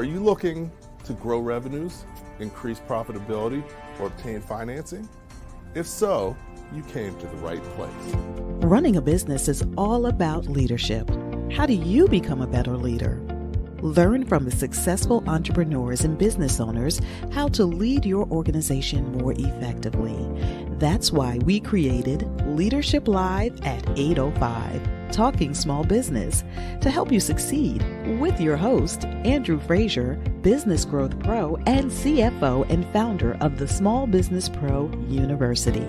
Are you looking to grow revenues, increase profitability, or obtain financing? If so, you came to the right place. Running a business is all about leadership. How do you become a better leader? Learn from the successful entrepreneurs and business owners how to lead your organization more effectively. That's why we created Leadership Live at 8:05, Talking Small Business, to help you succeed with your host, Andrew Frazier, Business Growth Pro and CFO and founder of the Small Business Pro University.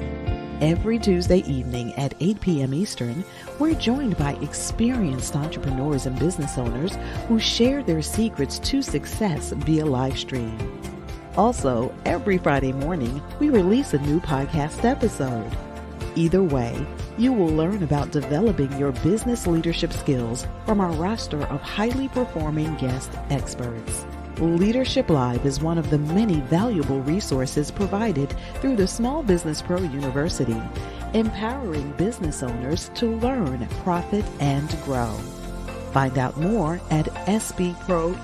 Every Tuesday evening at 8 p.m. Eastern, we're joined by experienced entrepreneurs and business owners who share their secrets to success via Livestream. Also, every Friday morning, we release a new podcast episode. Either way, you will learn about developing your business leadership skills from our roster of highly performing guest experts. Leadership Live is one of the many valuable resources provided through the Small Business Pro University, empowering business owners to learn, profit, and grow. Find out more at sbprou.com.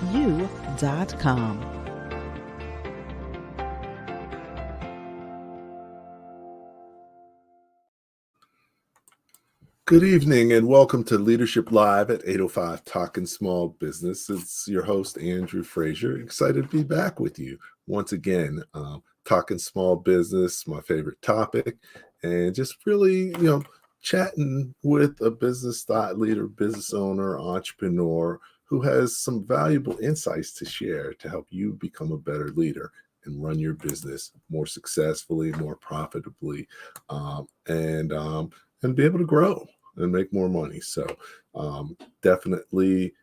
Good evening and welcome to Leadership Live at 8:05 Talking Small Business. It's your host, Andrew Frazier. Excited to be back with you once again. Talking small business, my favorite topic, and just really, chatting with a business thought leader, business owner, entrepreneur who has some valuable insights to share to help you become a better leader and run your business more successfully, more profitably, and be able to grow and make more money. So definitely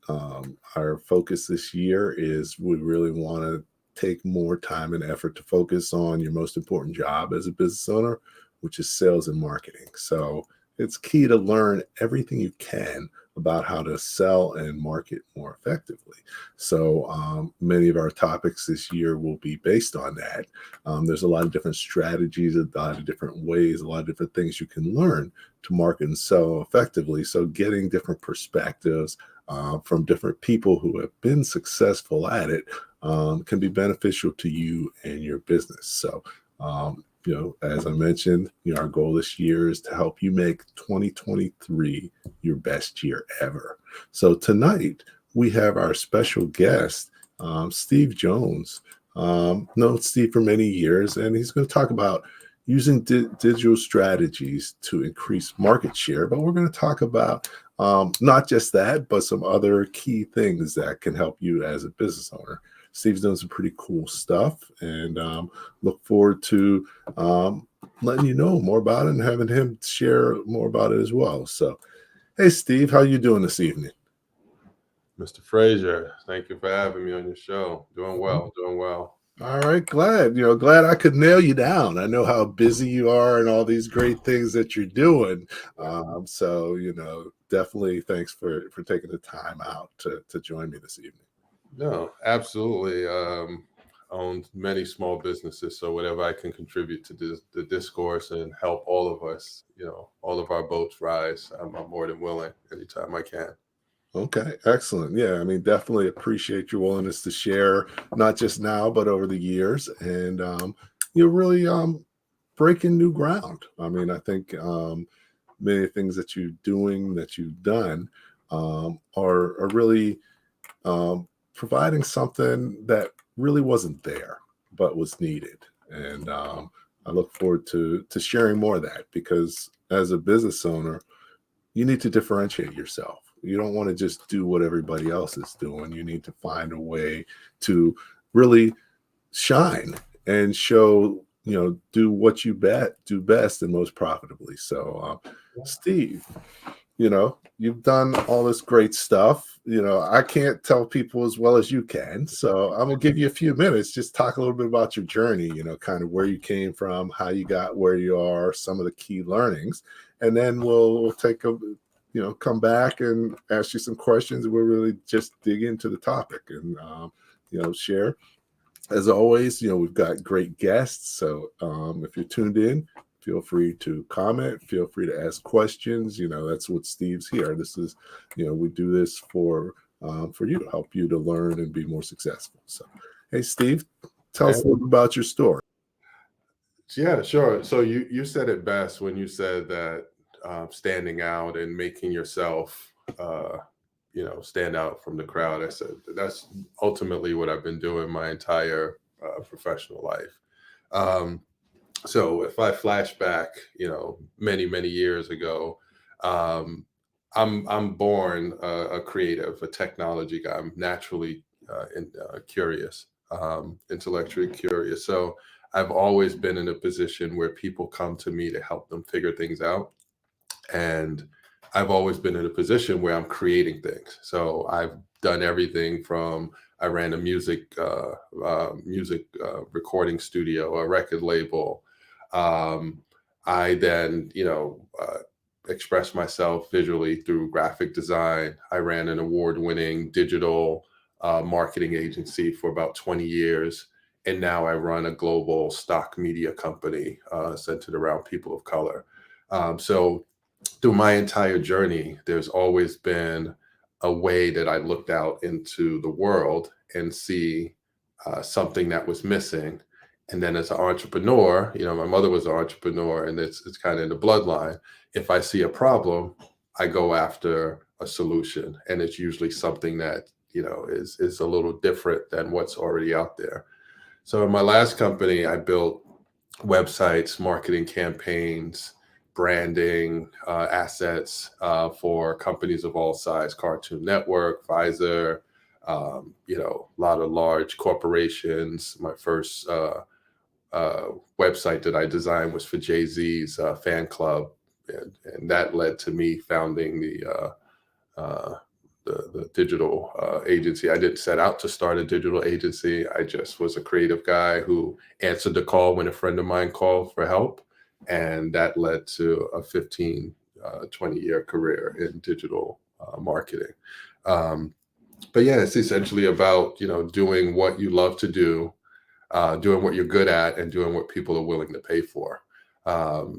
our focus this year is we really want to take more time and effort to focus on your most important job as a business owner, which is sales and marketing. So it's key to learn everything you can about how to sell and market more effectively. So many of our topics this year will be based on that. There's a lot of different strategies, a lot of different ways, a lot of different things you can learn to market and sell effectively. So getting different perspectives from different people who have been successful at it can be beneficial to you and your business. So as I mentioned, our goal this year is to help you make 2023 your best year ever. So tonight we have our special guest, Steve Jones. Known Steve for many years, and he's going to talk about using digital strategies to increase market share. But we're going to talk about not just that, but some other key things that can help you as a business owner. Steve's done some pretty cool stuff, and look forward to letting you know more about it and having him share more about it as well. So, hey, Steve, how you doing this evening? Mr. Frazier, thank you for having me on your show. Doing well. All right, glad I could nail you down. I know how busy you are and all these great things that you're doing. So definitely thanks for taking the time out to join me this evening. No, absolutely. Owned many small businesses, so whatever I can contribute to the discourse and help all of us, all of our boats rise, I'm more than willing anytime I can. Okay, excellent. Yeah, I mean, definitely appreciate your willingness to share, not just now, but over the years. And you're really breaking new ground. I mean, I think many things that you're doing, that you've done, are really providing something that really wasn't there, but was needed. And I look forward to sharing more of that, because as a business owner, you need to differentiate yourself. You don't want to just do what everybody else is doing. You need to find a way to really shine and show, do what you do best and most profitably. So, Steve, you've done all this great stuff. I can't tell people as well as you can. So I'm going to give you a few minutes. Just talk a little bit about your journey, kind of where you came from, how you got where you are, some of the key learnings. And then we'll take come back and ask you some questions. We'll really just dig into the topic and, share. As always, we've got great guests. So if you're tuned in, feel free to comment, feel free to ask questions. That's what Steve's here. This is, we do this for for you to help you to learn and be more successful. So, hey, Steve, tell us a little about your story. Yeah, sure. So you said it best when you said that standing out and making yourself, stand out from the crowd. I said that's ultimately what I've been doing my entire professional life. Um, so if I flash back, many years ago, um, I'm born a creative, a technology guy. I'm naturally curious, intellectually curious. So I've always been in a position where people come to me to help them figure things out, and I've always been in a position where I'm creating things. So I've done everything from I ran a music recording studio, a record label. Um, I then, expressed myself visually through graphic design. I ran an award-winning digital marketing agency for about 20 years. And now I run a global stock media company centered around people of color. So through my entire journey, there's always been a way that I looked out into the world and see something that was missing. And then as an entrepreneur, my mother was an entrepreneur, and it's kind of in the bloodline. If I see a problem, I go after a solution, and it's usually something that is a little different than what's already out there. So in my last company, I built websites, marketing campaigns, branding assets for companies of all size, Cartoon Network, Pfizer, a lot of large corporations. My first website that I designed was for Jay-Z's fan club, and that led to me founding the digital agency. I didn't set out to start a digital agency. I just was a creative guy who answered the call when a friend of mine called for help. And that led to a 15, 20-year career in digital marketing. But yeah, it's essentially about, doing what you love to do, doing what you're good at, and doing what people are willing to pay for. I've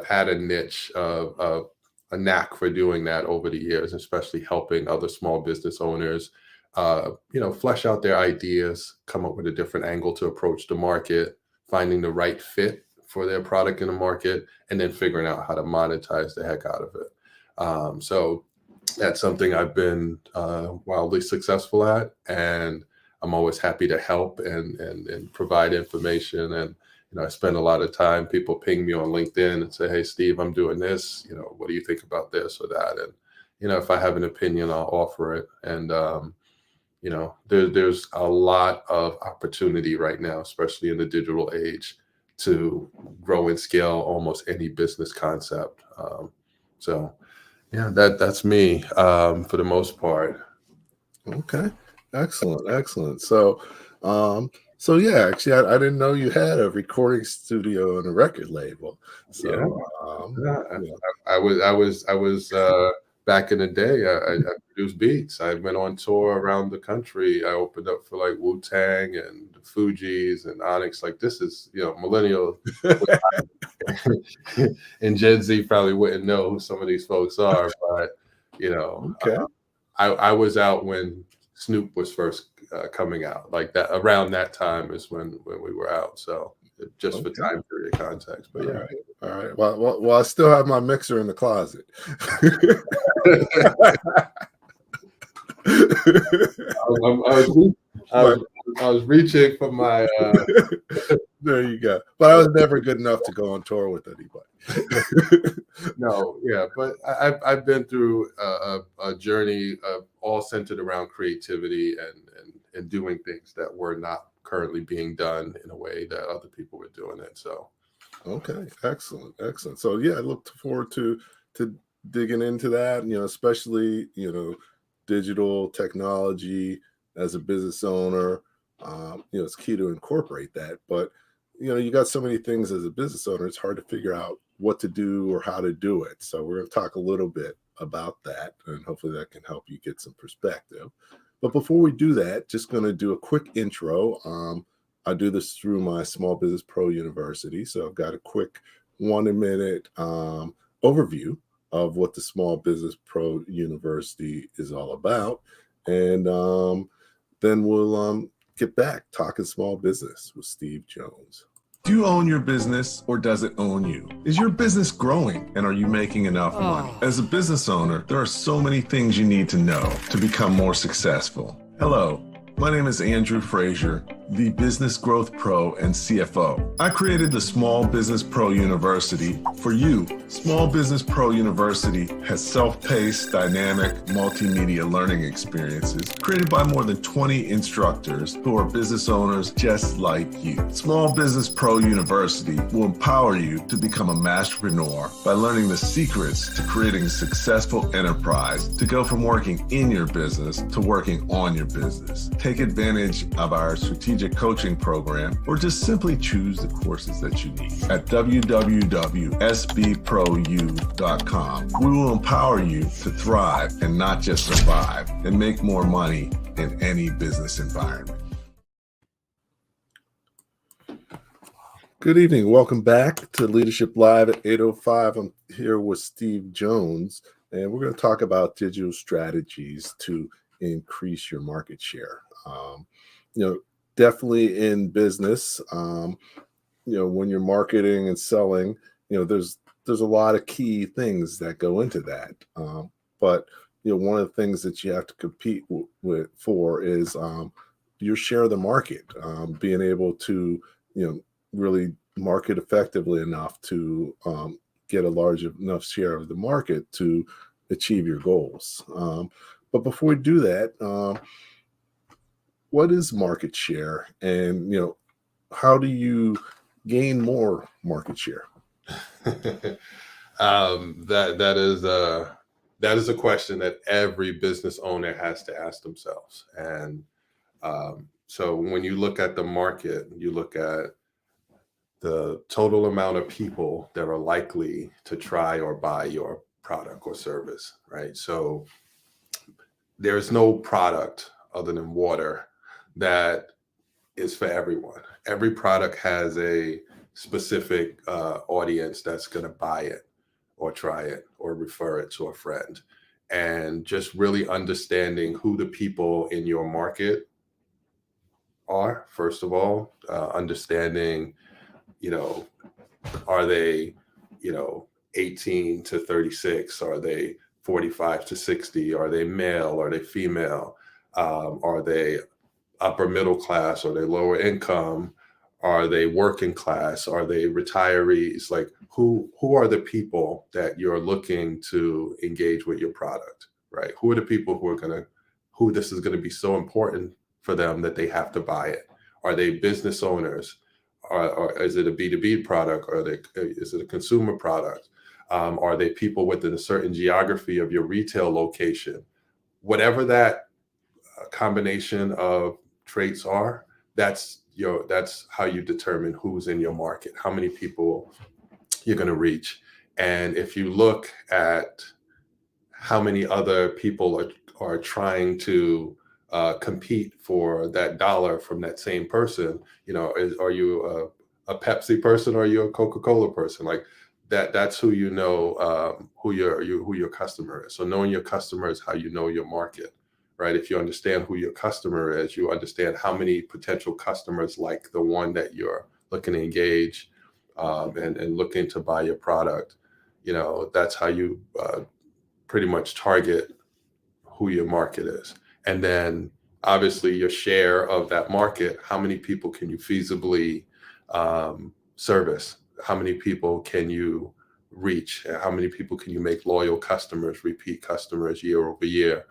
had a niche of a knack for doing that over the years, especially helping other small business owners, flesh out their ideas, come up with a different angle to approach the market, finding the right fit for their product in the market, and then figuring out how to monetize the heck out of it. So that's something I've been wildly successful at, and I'm always happy to help and provide information. And I spend a lot of time. People ping me on LinkedIn and say, "Hey, Steve, I'm doing this. What do you think about this or that?" And if I have an opinion, I'll offer it. And there's a lot of opportunity right now, especially in the digital age, to grow and scale almost any business concept. So yeah, that's me for the most part. Okay, excellent. So yeah, actually, I didn't know you had a recording studio and a record label. So Yeah. Yeah, yeah. I was back in the day. I produced beats. I've been on tour around the country. I opened up for like Wu-Tang and the Fugees and Onyx. Like this is, millennial and Gen Z probably wouldn't know who some of these folks are, but Okay. I was out when Snoop was first coming out. Like that around that time is when we were out. So just for Okay. time period context, but yeah. All right. Well, I still have my mixer in the closet. I was reaching for my. There you go. But I was never good enough to go on tour with anybody. No, yeah, but I've been through a journey all centered around creativity and doing things that were not currently being done in a way that other people were doing it. So. Okay, excellent. So yeah, I look forward to digging into that. Especially digital technology as a business owner. It's key to incorporate that. But you got so many things as a business owner. It's hard to figure out what to do or how to do it. So we're going to talk a little bit about that, and hopefully that can help you get some perspective. But before we do that, just going to do a quick intro. I do this through my Small Business Pro University. So I've got a quick 1 minute overview of what the Small Business Pro University is all about. And then we'll get back talking small business with Steve Jones. Do you own your business or does it own you? Is your business growing and are you making enough money? As a business owner, there are so many things you need to know to become more successful. Hello, my name is Andrew Frazier, the Business Growth Pro and CFO. I created the Small Business Pro University for you. Small Business Pro University has self-paced, dynamic, multimedia learning experiences created by more than 20 instructors who are business owners just like you. Small Business Pro University will empower you to become a masterpreneur by learning the secrets to creating a successful enterprise, to go from working in your business to working on your business. Take advantage of our strategic coaching program or just simply choose the courses that you need. At www.sbprou.com, we will empower you to thrive and not just survive and make more money in any business environment. Good evening. Welcome back to Leadership Live at 8:05. I'm here with Steve Jones, and we're going to talk about digital strategies to increase your market share. Definitely in business, when you're marketing and selling, there's a lot of key things that go into that. But one of the things that you have to compete for is your share of the market, being able to, really market effectively enough to get a large enough share of the market to achieve your goals. But before we do that, what is market share, and how do you gain more market share? That is a question that every business owner has to ask themselves. And so when you look at the market, you look at the total amount of people that are likely to try or buy your product or service, right? So there's no product other than water that is for everyone. Every product has a specific audience that's going to buy it or try it or refer it to a friend. And just really understanding who the people in your market are, first of all, understanding, are they, 18 to 36? Are they 45 to 60? Are they male? Are they female? Are they upper middle class? Are they lower income? Are they working class? Are they retirees? Like who are the people that you're looking to engage with your product, right? Who are the people who this is going to be so important for them that they have to buy it? Are they business owners? Or is it a B2B product? Or is it a consumer product? Are they people within a certain geography of your retail location? Whatever that combination of traits are, that's how you determine who's in your market, how many people you're going to reach. And if you look at how many other people are trying to compete for that dollar from that same person, are you a Pepsi person or are you a Coca-Cola person? Like that's who who your customer is. So knowing your customer is how you know your market. Right? If you understand who your customer is, you understand how many potential customers like the one that you're looking to engage and looking to buy your product. That's how you pretty much target who your market is. And then obviously your share of that market, how many people can you feasibly service? How many people can you reach? How many people can you make loyal customers, repeat customers year over year?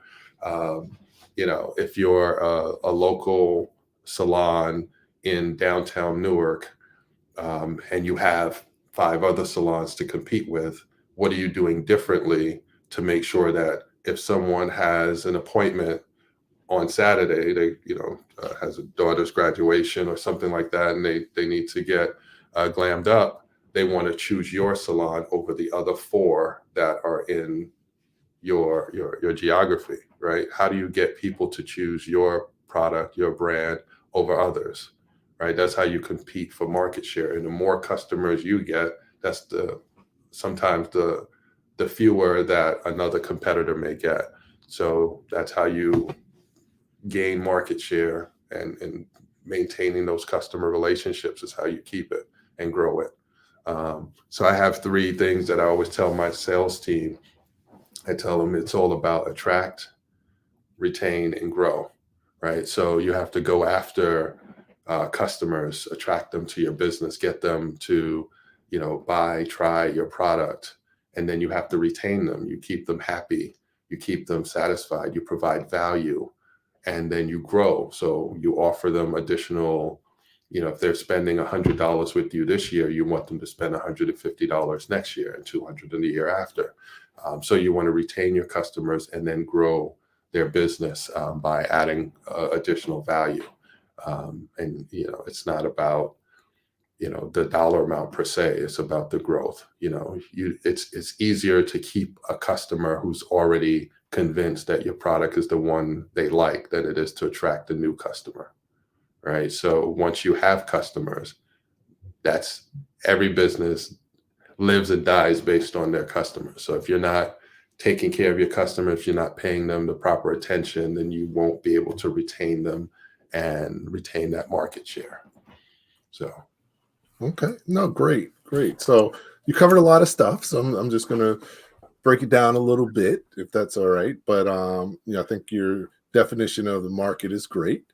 If you're a local salon in downtown Newark and you have 5 other salons to compete with, what are you doing differently to make sure that if someone has an appointment on Saturday, they has a daughter's graduation or something like that, and they need to get glammed up, they want to choose your salon over the other 4 that are in your geography, right? How do you get people to choose your product, your brand over others, right? That's how you compete for market share. And the more customers you get, that's sometimes the the fewer that another competitor may get. So that's how you gain market share, and maintaining those customer relationships is how you keep it and grow it. So I have three things that I always tell my sales team. I tell them it's all about attract, retain, and grow, right? So you have to go after customers, attract them to your business, get them to, buy, try your product, and then you have to retain them. You keep them happy, you keep them satisfied, you provide value, and then you grow. So you offer them additional, if they're spending $100 with you this year, you want them to spend $150 next year and 200 in the year after. So you want to retain your customers and then grow their business by adding additional value. And it's not about the dollar amount per se. It's about the growth. It's easier to keep a customer who's already convinced that your product is the one they like than it is to attract a new customer, right? So once you have customers, that's every business lives and dies based on their customers. So if you're not taking care of your customers, if you're not paying them the proper attention, then you won't be able to retain them and retain that market share. So. Okay. No, great. So you covered a lot of stuff. So I'm just going to break it down a little bit, if that's all right. But, I think your definition of the market is great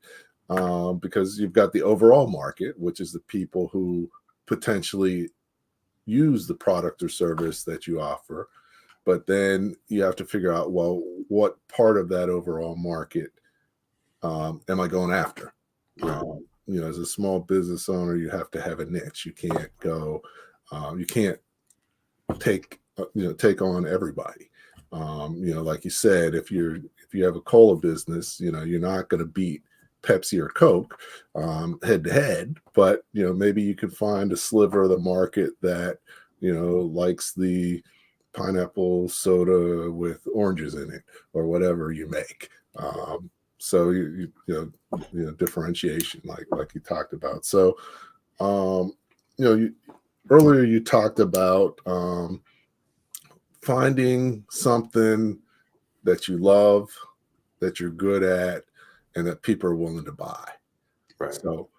because you've got the overall market, which is the people who potentially use the product or service that you offer. But then you have to figure out, well, what part of that overall market am I going after? As a small business owner, you have to have a niche. You can't go, you can't take on everybody. Like you said, if you have a cola business, you're not going to beat Pepsi or Coke head to head, but maybe you could find a sliver of the market that likes the pineapple soda with oranges in it or whatever you make. So you differentiation, like you talked about. So earlier you talked about finding something that you love, that you're good at, and that people are willing to buy. Right. So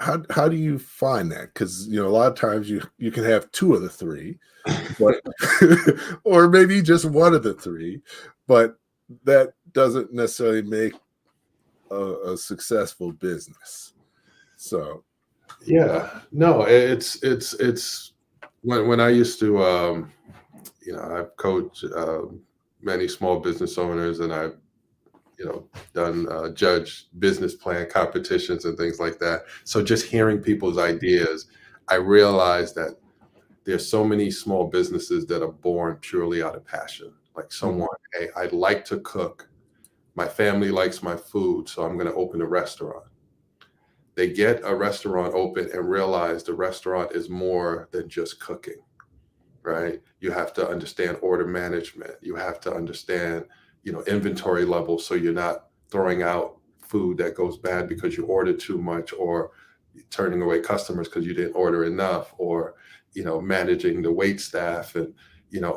how do you find that? Because a lot of times you can have two of the three, but or maybe just one of the three, but that doesn't necessarily make a successful business. So Yeah, no, it's when I used to I've coached many small business owners, and I've done judge business plan competitions and things like that. So just hearing people's ideas, I realized that there's so many small businesses that are born purely out of passion. Like someone, hey, I like to cook. My family likes my food, so I'm going to open a restaurant. They get a restaurant open and realize the restaurant is more than just cooking, right? You have to understand order management. You have to understand, inventory levels, so you're not throwing out food that goes bad because you ordered too much, or turning away customers because you didn't order enough, or managing the wait staff and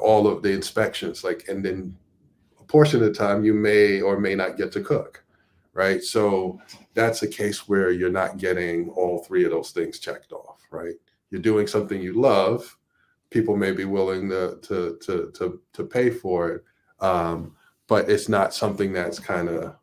all of the inspections. And then a portion of the time you may or may not get to cook, right? So that's a case where you're not getting all three of those things checked off, right? You're doing something you love. People may be willing to pay for it, but it's not something that's kind of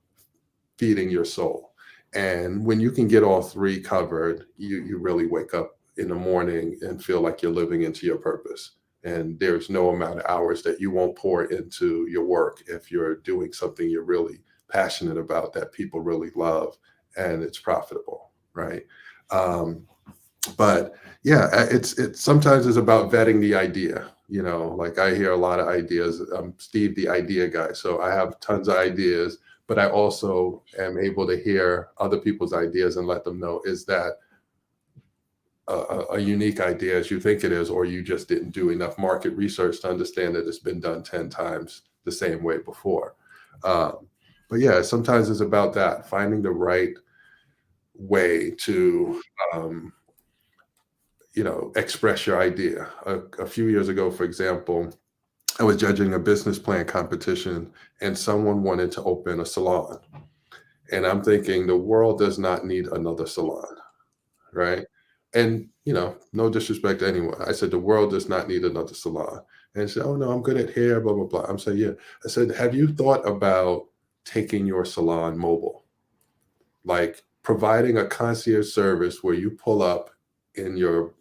feeding your soul. And when you can get all three covered, you really wake up in the morning and feel like you're living into your purpose. And there's no amount of hours that you won't pour into your work if you're doing something you're really passionate about, that people really love, and it's profitable, right? But yeah, it's sometimes it's about vetting the idea. Like I hear a lot of ideas. I'm Steve, the idea guy. So I have tons of ideas, but I also am able to hear other people's ideas and let them know, is that a unique idea as you think it is, or you just didn't do enough market research to understand that it's been done 10 times the same way before. But yeah, sometimes it's about that, finding the right way to express your idea. A few years ago, for example, I was judging a business plan competition, and someone wanted to open a salon. And I'm thinking the world does not need another salon, right? And, no disrespect to anyone. I said, the world does not need another salon. And she said, oh, no, I'm good at hair, blah, blah, blah. I'm saying, yeah. I said, have you thought about taking your salon mobile? Like providing a concierge service where you pull up in your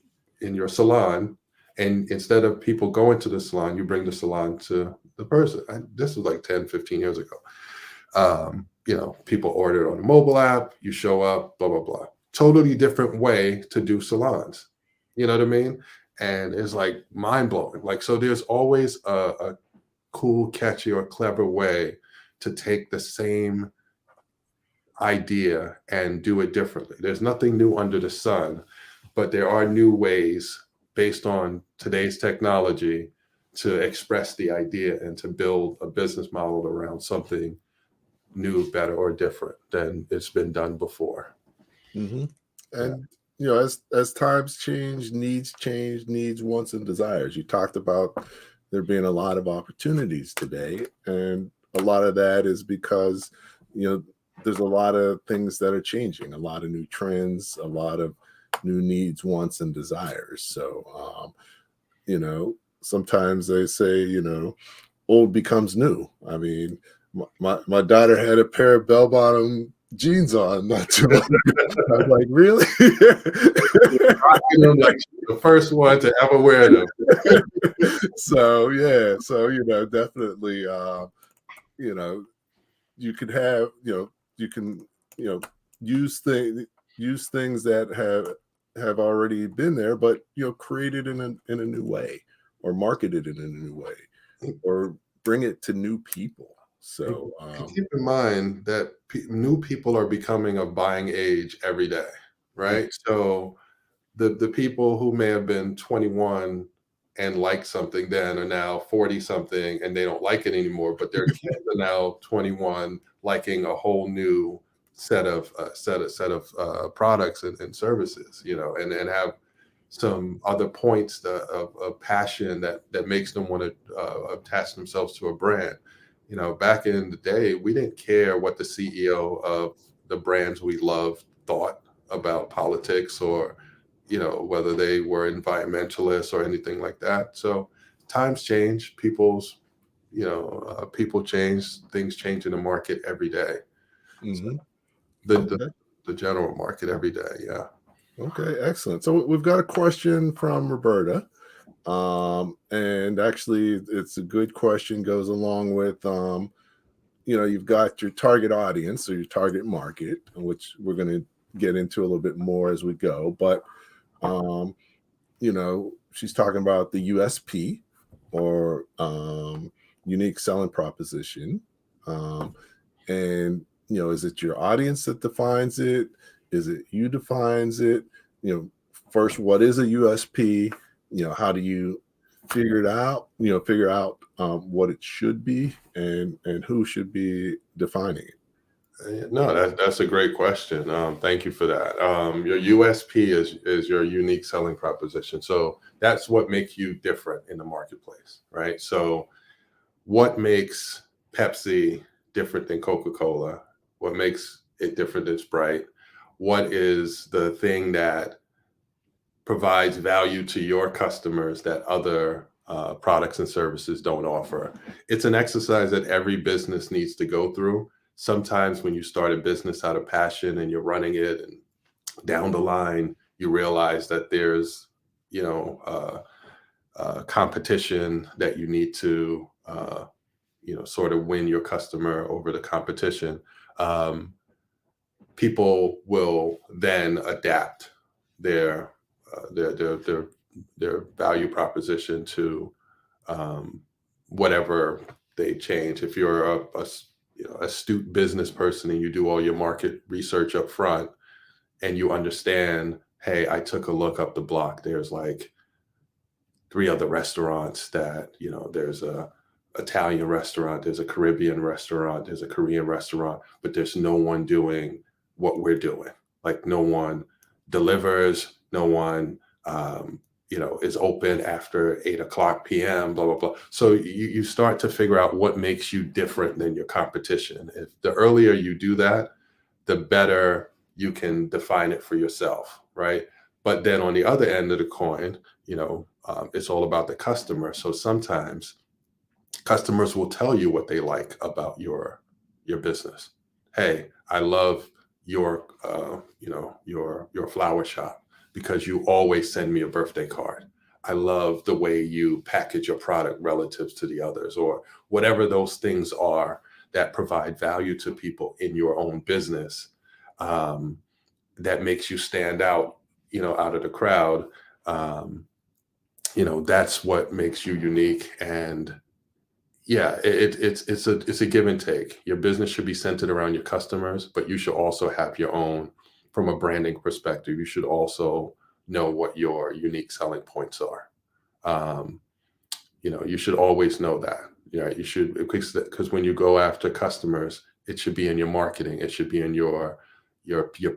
salon, and instead of people going to the salon, you bring the salon to the person. This was like 10, 15 years ago. People order on a mobile app, you show up, blah, blah, blah. Totally different way to do salons. You know what I mean? And it's like mind blowing. Like, so there's always a cool, catchy, or clever way to take the same idea and do it differently. There's nothing new under the sun, but there are new ways based on today's technology to express the idea and to build a business model around something new, better, or different than it's been done before. Mm-hmm. And as times change, needs, wants, and desires. You talked about there being a lot of opportunities today, and a lot of that is because there's a lot of things that are changing, a lot of new trends, a lot of new needs, wants, and desires. So sometimes they say old becomes new. I mean, my daughter had a pair of bell-bottom jeans on not too long ago. I was like, really? Rocking them like the first one to ever wear them. So definitely you could have you can use things that have already been there, but create it in a new way, or market it in a new way, or bring it to new people. So keep in mind that new people are becoming of buying age every day, right? So the people who may have been 21 and liked something then are now 40 something and they don't like it anymore, but their kids are now 21 liking a whole new set of products and services, and have some other points of passion that makes them want to attach themselves to a brand. Back in the day, we didn't care what the CEO of the brands we loved thought about politics, or whether they were environmentalists or anything like that. So times change, people change, things change in the market every day. Mm-hmm. So the general market every day. Yeah. Okay, excellent. So we've got a question from Roberta. And actually it's a good question, goes along with you've got your target audience or your target market, which we're going to get into a little bit more as we go. But she's talking about the USP, or unique selling proposition. And is it your audience that defines it? Is it you defines it? First, what is a USP? How do you figure out what it should be, and who should be defining it? No, that's a great question. Thank you for that. Your USP is your unique selling proposition. So that's what makes you different in the marketplace, right? So what makes Pepsi different than Coca-Cola? What makes it different than Sprite? What is the thing that provides value to your customers that other products and services don't offer? It's an exercise that every business needs to go through. Sometimes when you start a business out of passion and you're running it, and down the line, you realize that there's, competition that you need to, sort of win your customer over the competition. People will then adapt their value proposition to whatever they change. If you're a astute business person and you do all your market research up front, and you understand, hey, I took a look up the block, there's like 3 other restaurants that, there's a Italian restaurant, there's a Caribbean restaurant, there's a Korean restaurant, but there's no one doing what we're doing. Like no one delivers, no one is open after 8 o'clock p.m., blah, blah, blah. So you start to figure out what makes you different than your competition. If the earlier you do that, the better you can define it for yourself, right? But then on the other end of the coin, it's all about the customer. So sometimes customers will tell you what they like about your business. Hey, I love your your flower shop because you always send me a birthday card. I love the way you package your product relative to the others, or whatever those things are that provide value to people in your own business, that makes you stand out, out of the crowd. That's what makes you unique. And yeah, it's a give and take. Your business should be centered around your customers, but you should also have your own, from a branding perspective. You should also know what your unique selling points are. You should always know that. You should, because when you go after customers, it should be in your marketing. It should be in your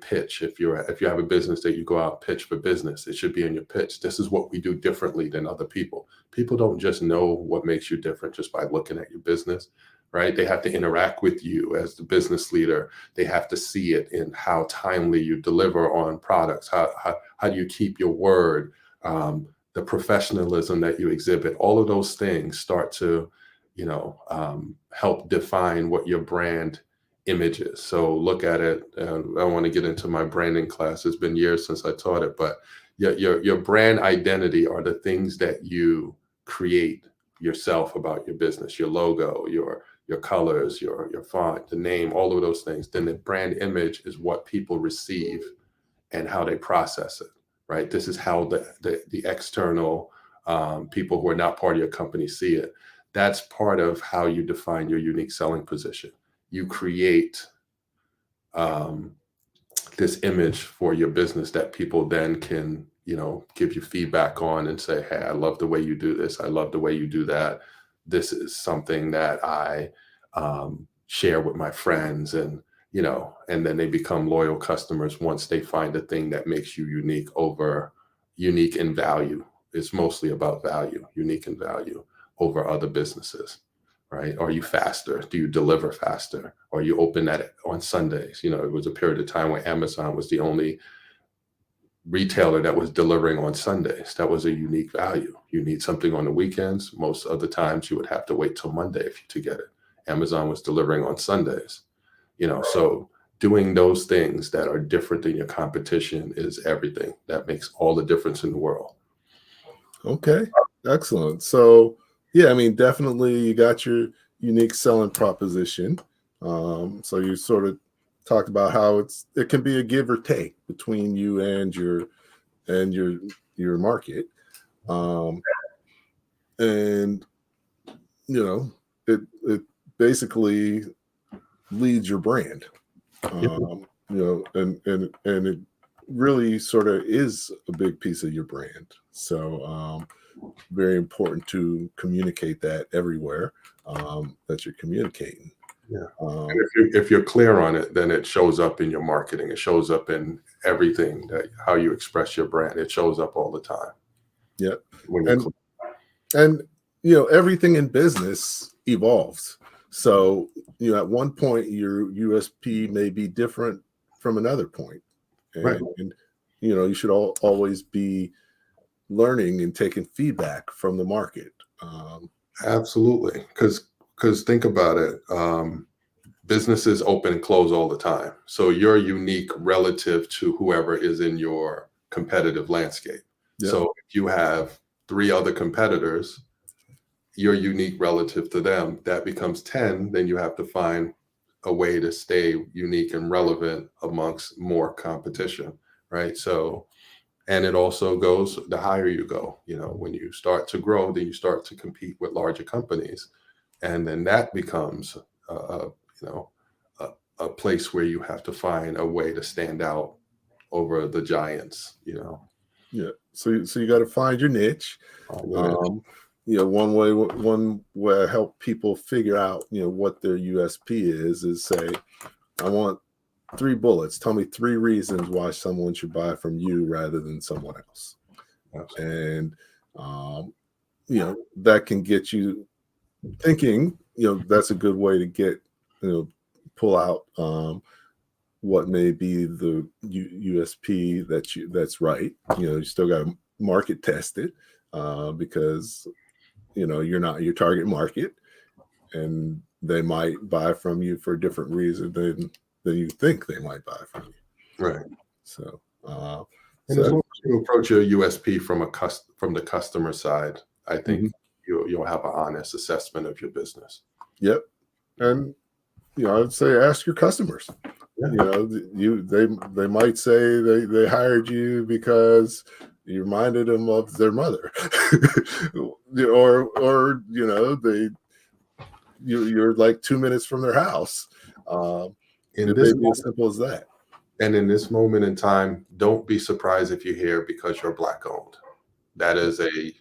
pitch. If you have a business that you go out pitch for business, it should be in your pitch. This is what we do differently than other people. People don't just know what makes you different just by looking at your business, right? They have to interact with you as the business leader. They have to see it in how timely you deliver on products. How do you keep your word? The professionalism that you exhibit. All of those things start to, help define what your brand images. So look at it. I want to get into my branding class. It's been years since I taught it, but your brand identity are the things that you create yourself about your business, your logo, your colors, your font, the name, all of those things. Then the brand image is what people receive and how they process it, right? This is how the external people who are not part of your company see it. That's part of how you define your unique selling position. You create this image for your business that people then can, give you feedback on and say, hey, I love the way you do this. I love the way you do that. This is something that I share with my friends, and then they become loyal customers once they find a thing that makes you unique in value. It's mostly about value, unique in value over other businesses. Right? Are you faster? Do you deliver faster? Are you open on Sundays? It was a period of time where Amazon was the only retailer that was delivering on Sundays. That was a unique value. You need something on the weekends. Most of the times you would have to wait till Monday to get it. Amazon was delivering on Sundays. So doing those things that are different than your competition is everything. That makes all the difference in the world. Okay, excellent. So yeah, I mean, definitely you got your unique selling proposition. So you sort of talked about how it can be a give or take between you and your market. And it basically leads your brand. And it really sort of is a big piece of your brand. So very important to communicate that everywhere that you're communicating. Yeah. And if you're clear on it, then it shows up in your marketing. It shows up in everything, how you express your brand. It shows up all the time. Yeah. When you're clear. And everything in business evolves. So at one point your USP may be different from another point. Right. And you should always be learning and taking feedback from the market. Absolutely. Because think about it. Businesses open and close all the time. So you're unique relative to whoever is in your competitive landscape. Yeah. So if you have 3 other competitors, you're unique relative to them. That becomes 10. Then you have to find a way to stay unique and relevant amongst more competition, right? So, and it also goes, the higher you go, when you start to grow, then you start to compete with larger companies. And then that becomes, a place where you have to find a way to stand out over the giants, Yeah. So you got to find your niche. One way I help people figure out, what their USP is say, I want 3 bullets. Tell me 3 reasons why someone should buy from you rather than someone else. Absolutely. And that can get you thinking. That's a good way to get pull out what may be the USP that's right. You still got to market test it because you're not your target market, and they might buy from you for a different reason than you think they might buy from you. Right. So, And as long as you approach your USP from the customer side, I think Mhm. you'll have an honest assessment of your business. Yep. And I'd say ask your customers. Yeah. They might say they hired you because you reminded them of their mother, or you're like 2 minutes from their house. In It may this be as simple as that. And in this moment in time, don't be surprised if you hear because you're Black owned. That is a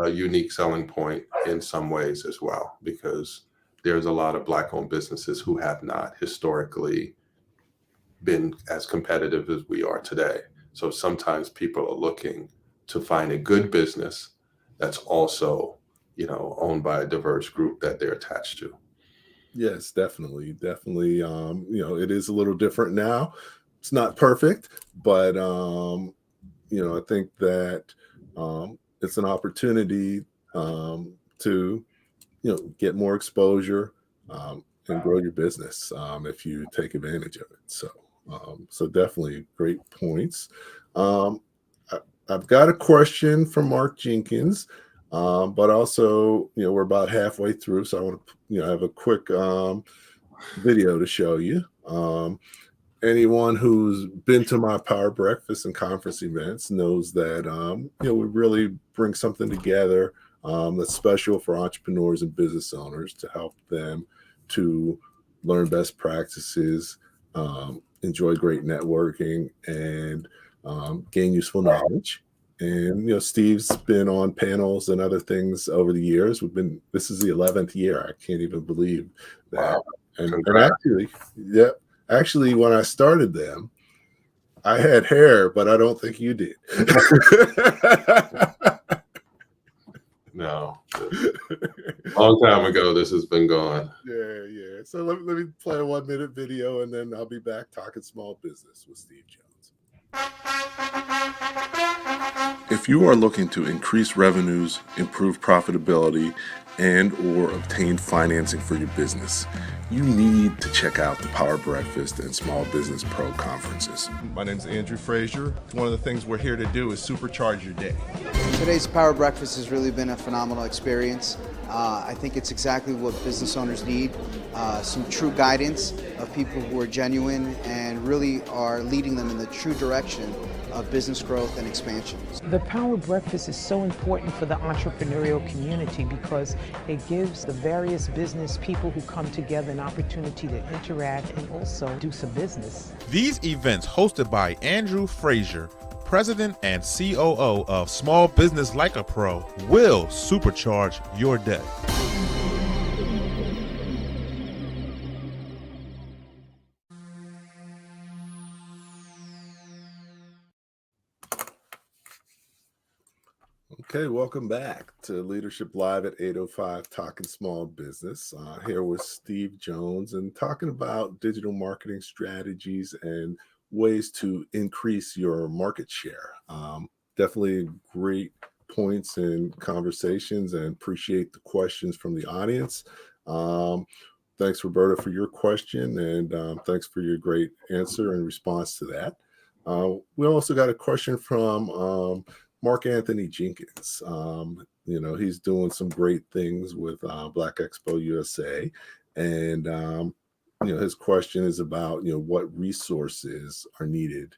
unique selling point in some ways as well, because there's a lot of Black owned businesses who have not historically been as competitive as we are today. So sometimes people are looking to find a good business that's also, owned by a diverse group that they're attached to. Yes, definitely, definitely. It is a little different now. It's not perfect, but I think that it's an opportunity to get more exposure and grow your business if you take advantage of it. So definitely great points. Um, I've got a question from Mark Jenkins, but also we're about halfway through, so I want to have a quick video to show you. Anyone who's been to my Power Breakfast and conference events knows that we really bring something together that's special for entrepreneurs and business owners to help them to learn best practices, enjoy great networking, and gain useful knowledge. And Steve's been on panels and other things over the years. This is the 11th year. I can't even believe that. Wow. And Congrats. actually, yeah, actually, when I started them, I had hair, but I don't think you did. No. Long time ago, this has been gone. Yeah. So let me play a 1-minute video, and then I'll be back talking small business with Steve Jones. If you are looking to increase revenues, improve profitability, and or obtain financing for your business, you need to check out the Power Breakfast and Small Business Pro conferences. My name is Andrew Frazier. One of the things we're here to do is supercharge your day. Today's Power Breakfast has really been a phenomenal experience. I think it's exactly what business owners need, some true guidance of people who are genuine and really are leading them in the true direction of business growth and expansion. The Power Breakfast is so important for the entrepreneurial community because it gives the various business people who come together an opportunity to interact and also do some business. These events, hosted by Andrew Frazier, President and COO of Small Business Like a Pro, will supercharge your day. Okay, welcome back to Leadership Live at 8:05, talking small business. Here with Steve Jones and talking about digital marketing strategies and ways to increase your market share. Definitely great points and conversations, and appreciate the questions from the audience. Thanks, Roberta, for your question, and thanks for your great answer and response to that. We also got a question from Mark Anthony Jenkins. He's doing some great things with Black Expo USA. And, his question is about, what resources are needed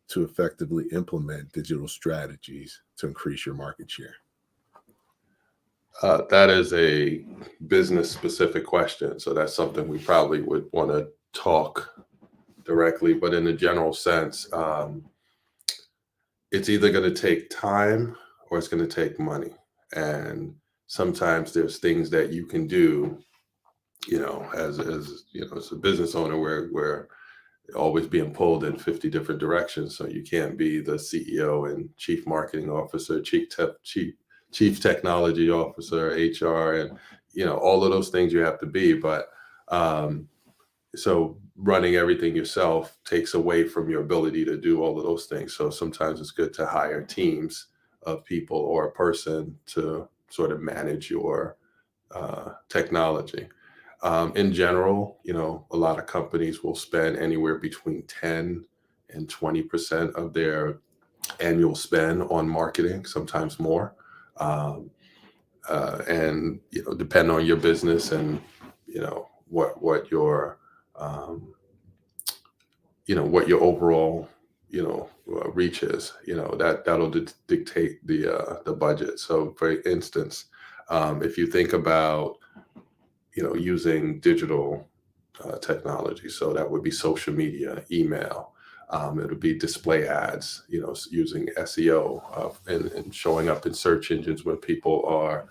to effectively implement digital strategies to increase your market share. That is a business specific question. So that's something we probably would want to talk directly, but in a general sense, it's either going to take time or it's going to take money. And sometimes there's things that you can do, as a business owner where always being pulled in 50 different directions. So you can't be the CEO and chief marketing officer, chief technology officer, HR, and all of those things you have to be. But so running everything yourself takes away from your ability to do all of those things. So sometimes it's good to hire teams of people or a person to sort of manage your technology. In general, a lot of companies will spend anywhere between 10 and 20% of their annual spend on marketing, sometimes more. Um, and depend on your business and what your what your overall reach is. That'll dictate the budget. So for instance, if you think about using digital technology, so that would be social media, email, it would be display ads, using SEO and showing up in search engines when people are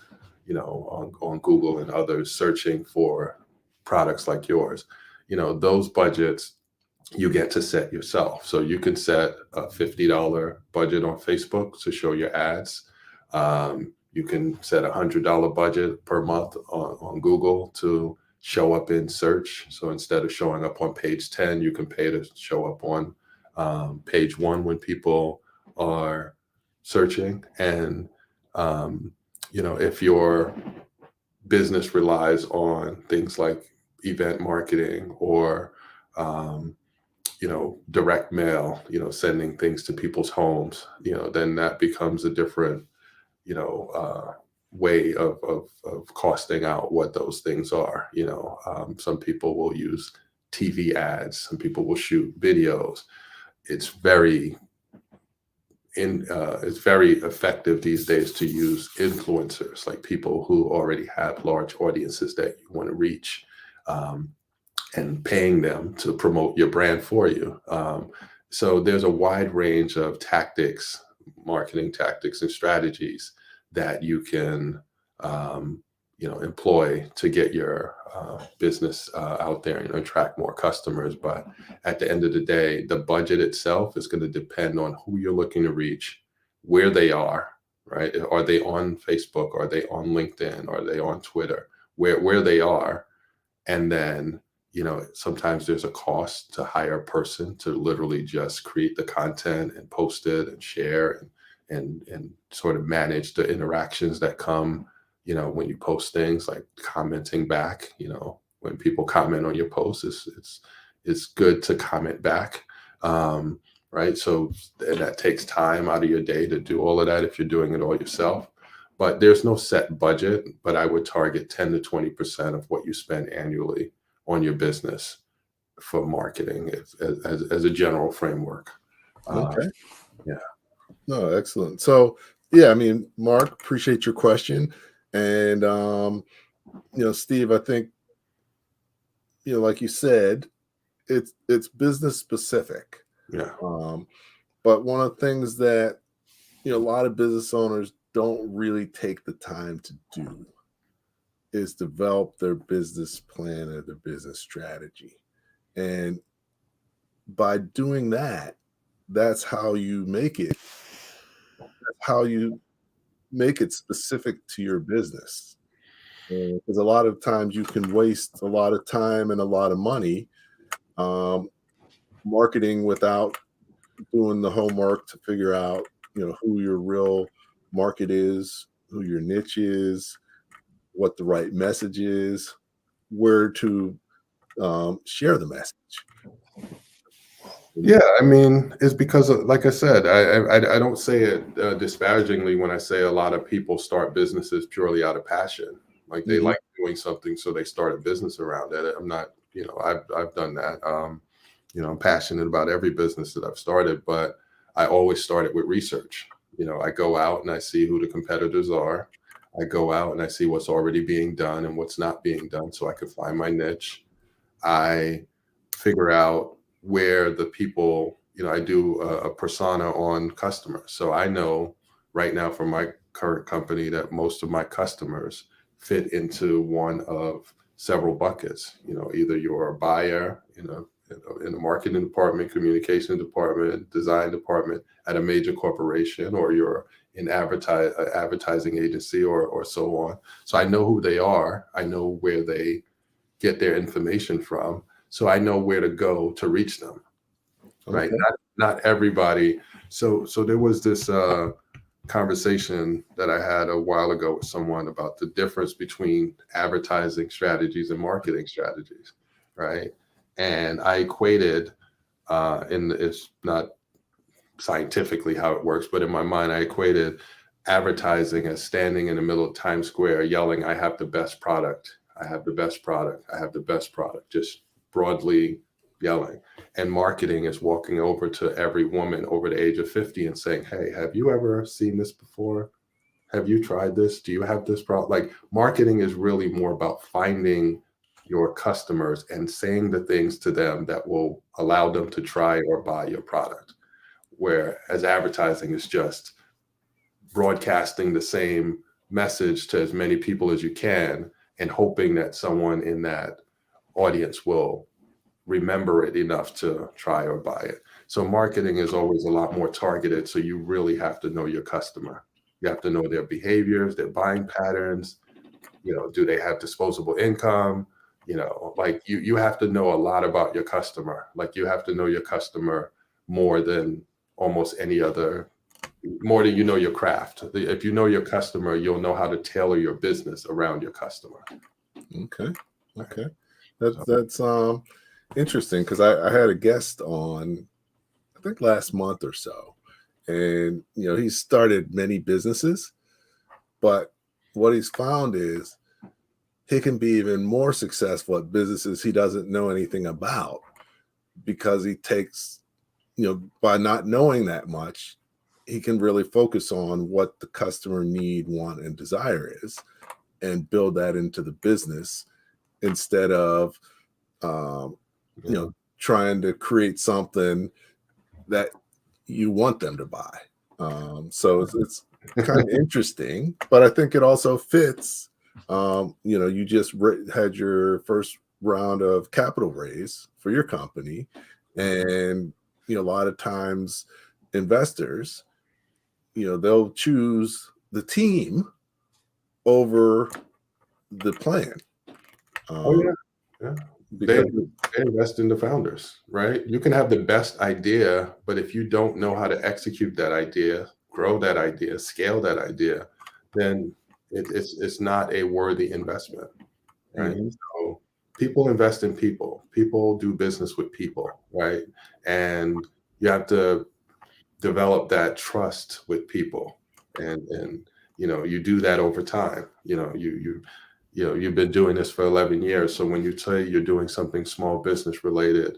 on Google and others searching for products like yours. Those budgets you get to set yourself. So you can set a $50 budget on Facebook to show your ads. You can set $100 budget per month on Google to show up in search. So instead of showing up on page 10, you can pay to show up on page 1 when people are searching. And if your business relies on things like event marketing or direct mail, sending things to people's homes, then that becomes a different, way of costing out what those things are. Some people will use TV ads, some people will shoot videos. It's very effective these days to use influencers, like people who already have large audiences that you want to reach. And paying them to promote your brand for you. So there's a wide range of tactics, marketing tactics and strategies that you can, employ to get your business out there and attract more customers. But at the end of the day, the budget itself is going to depend on who you're looking to reach, where they are, right? Are they on Facebook? Are they on LinkedIn? Are they on Twitter? Where they are. And then sometimes there's a cost to hire a person to literally just create the content and post it and share and sort of manage the interactions that come, when you post things, like commenting back. When people comment on your posts, it's good to comment back, right? So that takes time out of your day to do all of that if you're doing it all yourself. But there's no set budget, but I would target 10 to 20% of what you spend annually on your business for marketing as a general framework. Okay. Yeah. No, excellent. So yeah, I mean, Mark, appreciate your question. And Steve, I think, like you said, it's business specific. Yeah. But one of the things that a lot of business owners don't really take the time to do is develop their business plan or their business strategy. And by doing that, that's how you make it. That's how you make it specific to your business. Because a lot of times you can waste a lot of time and a lot of money marketing without doing the homework to figure out, who your real market is, who your niche is, what the right message is, where to share the message. Yeah, I mean, it's because like I said, I don't say it disparagingly when I say a lot of people start businesses purely out of passion. Like they like doing something, so they start a business around it. I'm not, I've done that. I'm passionate about every business that I've started, but I always started with research. I go out and I see who the competitors are. I go out and I see what's already being done and what's not being done, so I can find my niche. I figure out where the people, I do a persona on customers. So I know right now from my current company that most of my customers fit into one of several buckets. Either you're a buyer, in the marketing department, communication department, design department at a major corporation, or you're in advertising agency or so on. So I know who they are. I know where they get their information from. So I know where to go to reach them, right? Okay. Not everybody. So there was this conversation that I had a while ago with someone about the difference between advertising strategies and marketing strategies, right? And I equated, it's not scientifically how it works, but in my mind, I equated advertising as standing in the middle of Times Square yelling, "I have the best product. I have the best product. I have the best product," just broadly yelling. And marketing is walking over to every woman over the age of 50 and saying, "Hey, have you ever seen this before? Have you tried this? Do you have this problem?" Like, marketing is really more about finding your customers and saying the things to them that will allow them to try or buy your product. Whereas advertising is just broadcasting the same message to as many people as you can and hoping that someone in that audience will remember it enough to try or buy it. So marketing is always a lot more targeted. So you really have to know your customer. You have to know their behaviors, their buying patterns. Do they have disposable income? Like you have to know a lot about your customer. Like, you have to know your customer more than almost any other, more than you know your craft. If you know your customer, you'll know how to tailor your business around your customer. Okay. That's interesting, because I had a guest on, I think last month or so, and he started many businesses, but what he's found is he can be even more successful at businesses he doesn't know anything about, because he takes, by not knowing that much, he can really focus on what the customer need, want, and desire is, and build that into the business instead of trying to create something that you want them to buy. So it's kind of interesting, but I think it also fits. You just had your first round of capital raise for your company, and a lot of times investors, they'll choose the team over the plan. Yeah. Because They invest in the founders, right? You can have the best idea, but if you don't know how to execute that idea, grow that idea, scale that idea, then it's not a worthy investment, right? So people invest in people. People do business with people, right? And you have to develop that trust with people, and you do that over time. You've been doing this for 11 years. So when you say you're doing something small business related,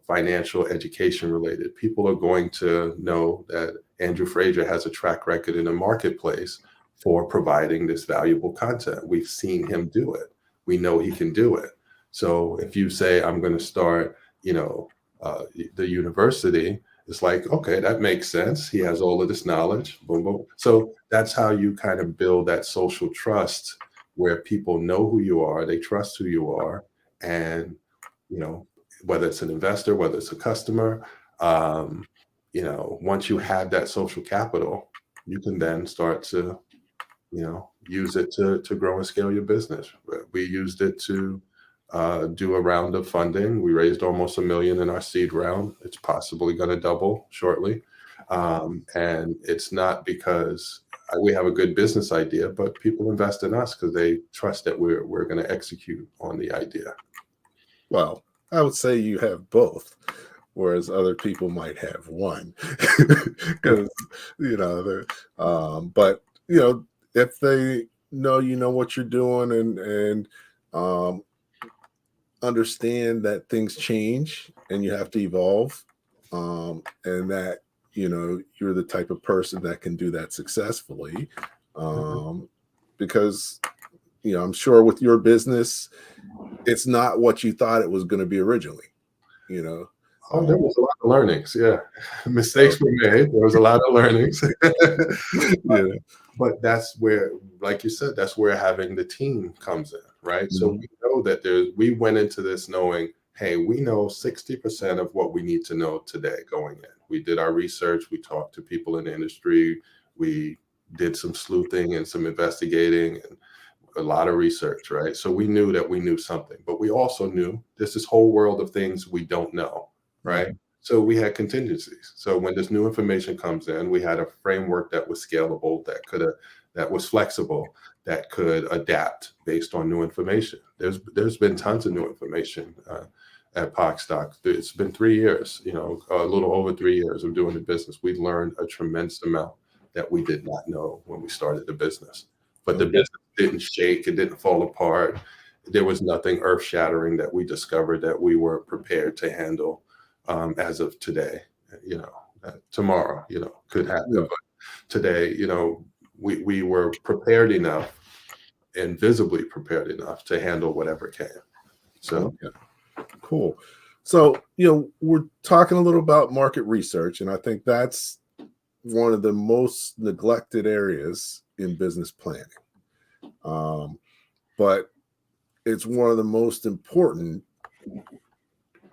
financial education related, people are going to know that Andrew Frazier has a track record in the marketplace for providing this valuable content. We've seen him do it. We know he can do it. So if you say, "I'm going to start, the university," it's like, okay, that makes sense. He has all of this knowledge. Boom, boom. So that's how you kind of build that social trust, where people know who you are, they trust who you are, and whether it's an investor, whether it's a customer, once you have that social capital, you can then start to use it to grow and scale your business. We used it to do a round of funding. We raised almost $1 million in our seed round. It's possibly going to double shortly, and it's not because we have a good business idea, but people invest in us because they trust that we're going to execute on the idea. Well, I would say you have both, whereas other people might have one. Because but if they know what you're doing, and understand that things change and you have to evolve, and that you're the type of person that can do that successfully, because I'm sure with your business, it's not what you thought it was going to be originally. There was a lot of learnings. Yeah, mistakes were made. There was a lot of learnings. But that's where, like you said, that's where having the team comes in, right? So we know that we went into this knowing, hey, we know 60% of what we need to know today going in. We did our research, we talked to people in the industry, we did some sleuthing and some investigating and a lot of research, right? So we knew that we knew something, but we also knew there's this whole world of things we don't know, right? So we had contingencies. So when this new information comes in, we had a framework that was scalable, that was flexible, that could adapt based on new information. There's been tons of new information at pocstock. It's been 3 years, a little over 3 years of doing the business. We learned a tremendous amount that we did not know when we started the business. But the business didn't shake, it didn't fall apart. There was nothing earth-shattering that we discovered that we were prepared to handle as of today. Tomorrow, could happen. Yeah. But today, we were prepared enough and visibly prepared enough to handle whatever came. So Okay. Cool. So, we're talking a little about market research, and I think that's one of the most neglected areas in business planning. But it's one of the most important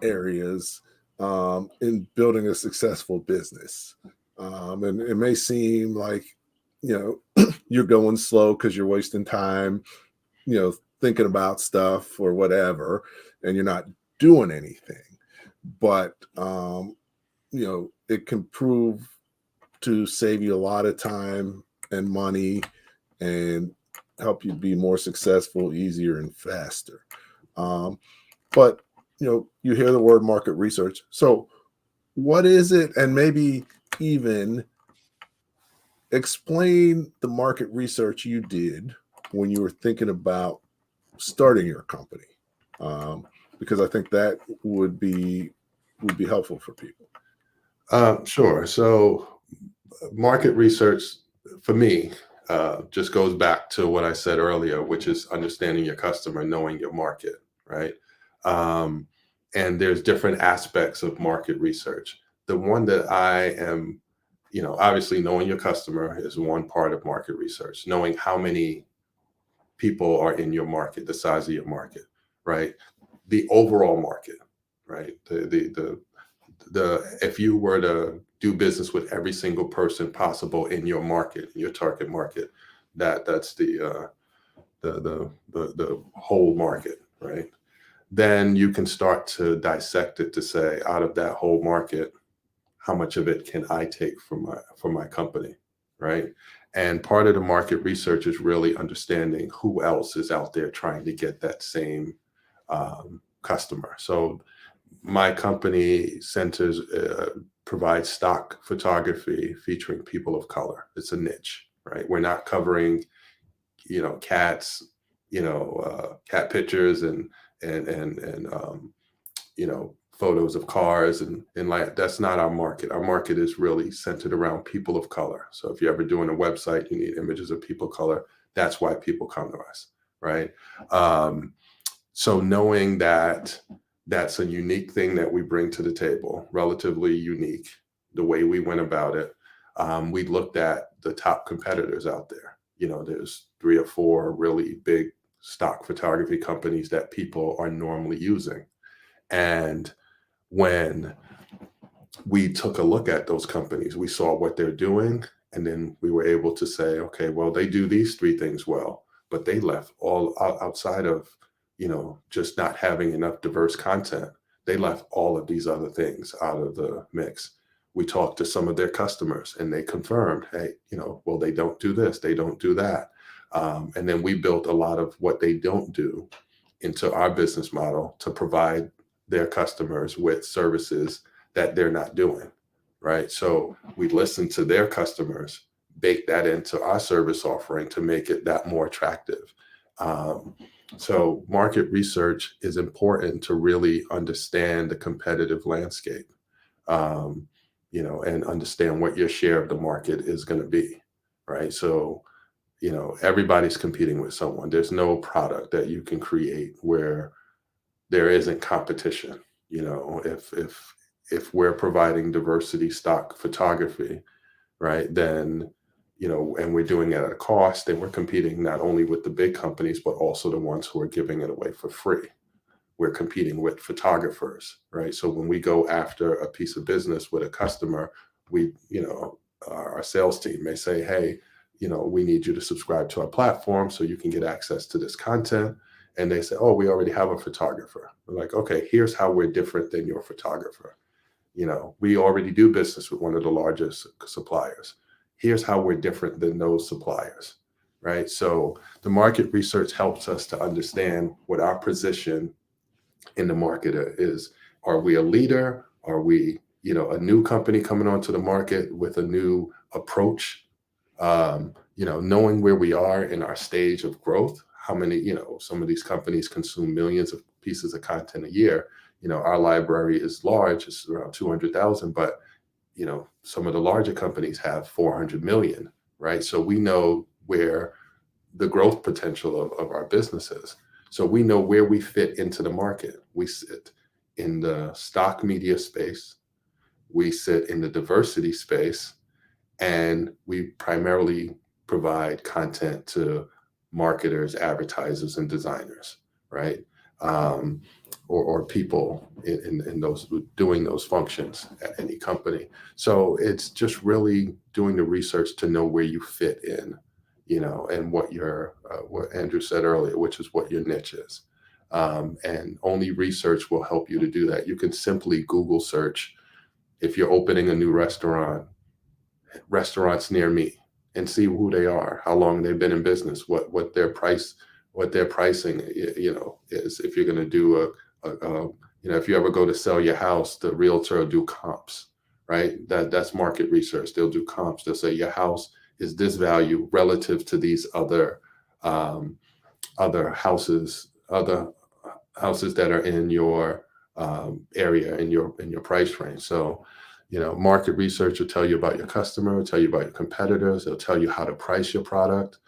areas in building a successful business. And it may seem like, you're going slow because you're wasting time, thinking about stuff or whatever, and you're not doing anything. But, it can prove to save you a lot of time and money and help you be more successful, easier, and faster. But, you hear the word market research. So what is it? And maybe even explain the market research you did when you were thinking about starting your company, because I think that would be helpful for people. Sure. So market research for me just goes back to what I said earlier, which is understanding your customer, knowing your market, right? And there's different aspects of market research. The one that I am, obviously knowing your customer is one part of market research, knowing how many people are in your market, the size of your market, right? The overall market, right? If you were to do business with every single person possible in your market, your target market, that's the whole market, right? Then you can start to dissect it to say, out of that whole market, how much of it can I take from my company, right? And part of the market research is really understanding who else is out there trying to get that same customer. So my company provides stock photography featuring people of color. It's a niche, right? We're not covering, cats, cat pictures and photos of cars and like that's not our market. Our market is really centered around people of color. So if you're ever doing a website, you need images of people of color. That's why people come to us, right? So knowing that that's a unique thing that we bring to the table, relatively unique, the way we went about it. We looked at the top competitors out there. There's 3 or 4 really big stock photography companies that people are normally using. And when we took a look at those companies, we saw what they're doing. And then we were able to say, okay, well, they do these 3 things well, but they left all outside of, just not having enough diverse content. They left all of these other things out of the mix. We talked to some of their customers and they confirmed, hey, well, they don't do this, they don't do that. And then we built a lot of what they don't do into our business model to provide their customers with services that they're not doing, right? So we listen to their customers, bake that into our service offering to make it that more attractive. So market research is important to really understand the competitive landscape, and understand what your share of the market is going to be, right? So, everybody's competing with someone. There's no product that you can create where there isn't competition. If we're providing diversity stock photography, right, then and we're doing it at a cost, then we're competing not only with the big companies but also the ones who are giving it away for free, we're competing with photographers, right? So when we go after a piece of business with a customer, we, our sales team may say, hey, we need you to subscribe to our platform so you can get access to this content. And they say, oh, we already have a photographer. We're like, okay, here's how we're different than your photographer. We already do business with one of the largest suppliers. Here's how we're different than those suppliers, right? So the market research helps us to understand what our position in the market is. Are we a leader? Are we, a new company coming onto the market with a new approach? Knowing where we are in our stage of growth, how many, some of these companies consume millions of pieces of content a year. Our library is large, it's around 200,000, but, some of the larger companies have 400 million, right? So we know where the growth potential of our business is. So we know where we fit into the market. We sit in the stock media space, we sit in the diversity space, and we primarily provide content to marketers, advertisers, and designers, right? Or people in those doing those functions at any company. So it's just really doing the research to know where you fit in, and what what Andrew said earlier, which is what your niche is. And only research will help you to do that. You can simply Google search, if you're opening a new restaurant, restaurants near me, and see who they are, how long they've been in business, what their pricing, is. If you're going to do if you ever go to sell your house, the realtor will do comps, right? That's market research. They'll do comps. They'll say your house is this value relative to these other houses that are in your area, in your price range. So, market research will tell you about your customer, will tell you about your competitors, they'll tell you how to price your product,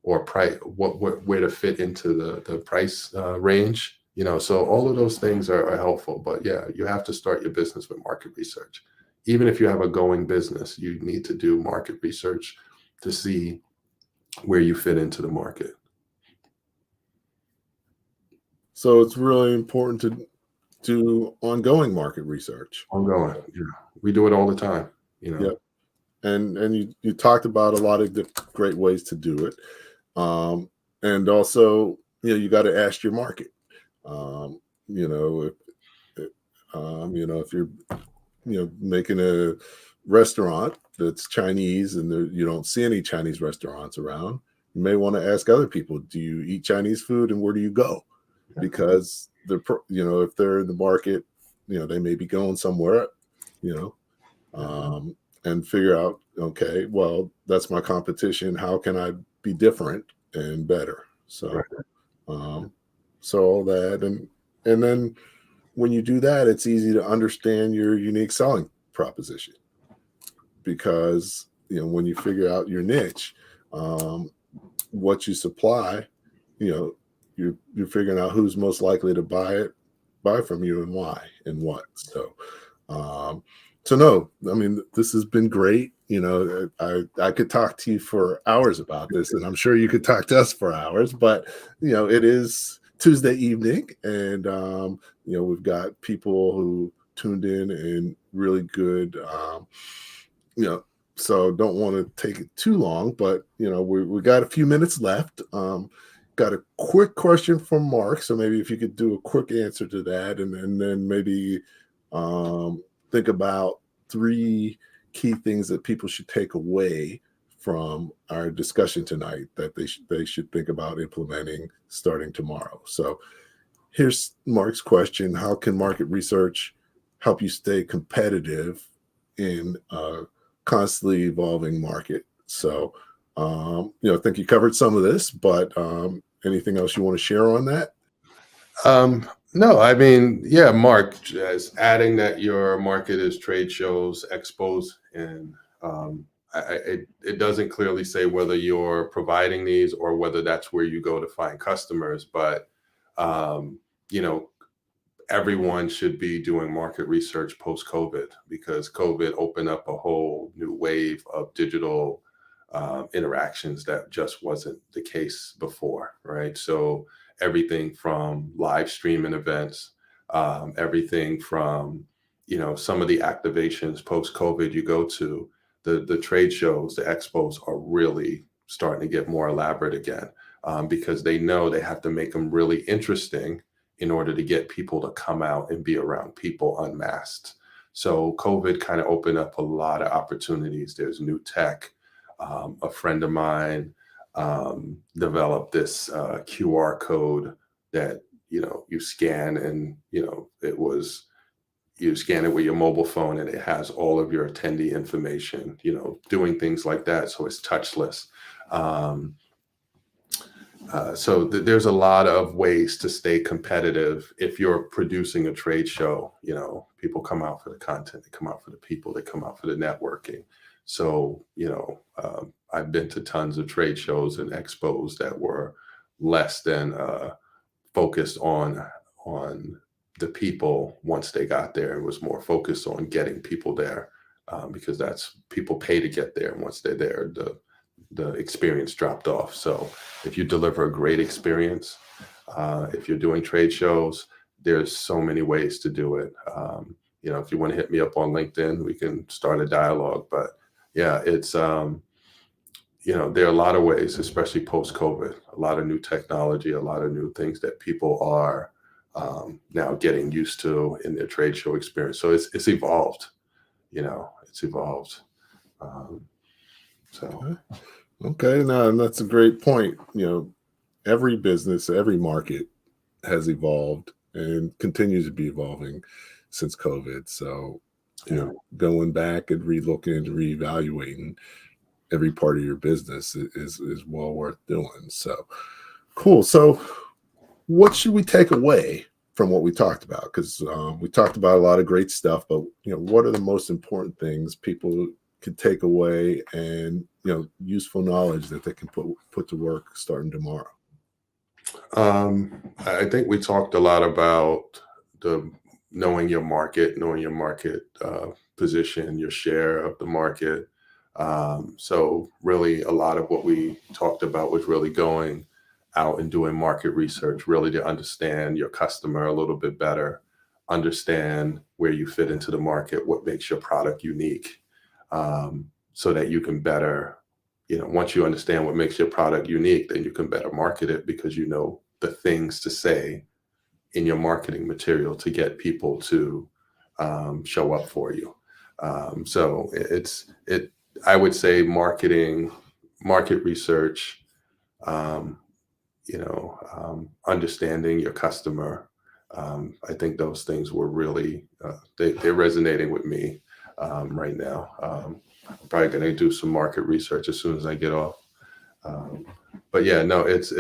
or price where to fit into the price range. So all of those things are helpful. But yeah, you have to start your business with market research. Even if you have a going business, you need to do market research to see where you fit into the market. So it's really important to do ongoing market research. Ongoing, yeah. We do it all the time, Yep. And you talked about a lot of great ways to do it. And also, you got to ask your market. If you're, making a restaurant that's Chinese and you don't see any Chinese restaurants around, you may want to ask other people, do you eat Chinese food and where do you go? Because if they're in the market, they may be going somewhere, and figure out, okay, well, that's my competition. How can I be different and better? So, so all that, and then when you do that, it's easy to understand your unique selling proposition, because when you figure out your niche, what you supply, you're figuring out who's most likely to buy from you and why and what. So no, I mean, this has been great. I could talk to you for hours about this, and I'm sure you could talk to us for hours, but it is Tuesday evening, and we've got people who tuned in and really good, so don't want to take it too long, but we got a few minutes left. Got a quick question from Mark, so maybe if you could do a quick answer to that, and then maybe think about 3 key things that people should take away from our discussion tonight that they should think about implementing starting tomorrow. So here's Mark's question: how can market research help you stay competitive in a constantly evolving market? So I think you covered some of this, but anything else you want to share on that? No, I mean, yeah, Mark, just adding that your market is trade shows, expos, and it doesn't clearly say whether you're providing these or whether that's where you go to find customers. But, everyone should be doing market research post-COVID, because COVID opened up a whole new wave of digital interactions that just wasn't the case before, right? So everything from live streaming events, everything from, some of the activations post-COVID you go to, the trade shows, the expos are really starting to get more elaborate again, because they know they have to make them really interesting in order to get people to come out and be around people unmasked. So COVID kind of opened up a lot of opportunities. There's new tech. A friend of mine developed this QR code that, you scan, and, you scan it with your mobile phone and it has all of your attendee information, doing things like that. So it's touchless. So there's a lot of ways to stay competitive if you're producing a trade show. People come out for the content, they come out for the people, they come out for the networking. So, I've been to tons of trade shows and expos that were less than focused on the people once they got there. It was more focused on getting people there, because that's, people pay to get there. And once they're there, the experience dropped off. So if you deliver a great experience, if you're doing trade shows, there's so many ways to do it. If you want to hit me up on LinkedIn, we can start a dialogue. But yeah, it's, there are a lot of ways, especially post-COVID, a lot of new technology, a lot of new things that people are now getting used to in their trade show experience. So it's evolved, it's evolved. Okay, now that's a great point. Every business, every market has evolved and continues to be evolving since COVID. So, going back and relooking and reevaluating every part of your business is well worth doing. So cool. So what should we take away from what we talked about? Because we talked about a lot of great stuff, but what are the most important things people could take away and useful knowledge that they can put to work starting tomorrow? I think we talked a lot about knowing your market position, your share of the market. So really a lot of what we talked about was really going out and doing market research, really to understand your customer a little bit better, understand where you fit into the market, what makes your product unique, so that you can better, once you understand what makes your product unique, then you can better market it, because you know the things to say in your marketing material to get people to show up for you. So I would say market research, understanding your customer. I think those things were really, they're resonating with me right now. I'm probably going to do some market research as soon as I get off. But yeah, no, it's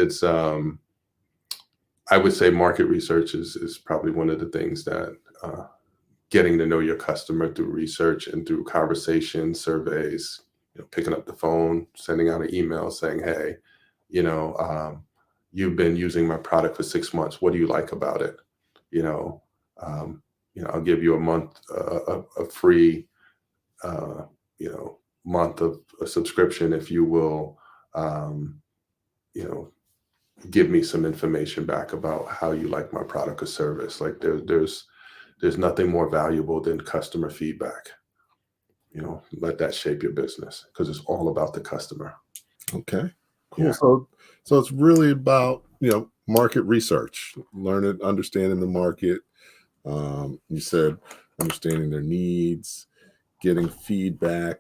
I would say market research is probably one of the things that getting to know your customer through research and through conversations, surveys, picking up the phone, sending out an email saying, hey, you've been using my product for 6 months. What do you like about it? I'll give you a month, a free, month of a subscription if you will, give me some information back about how you like my product or service. Like there's nothing more valuable than customer feedback. Let that shape your business, because it's all about the customer. Okay, cool. Yeah. So it's really about, market research, learning, understanding the market. You said understanding their needs, getting feedback,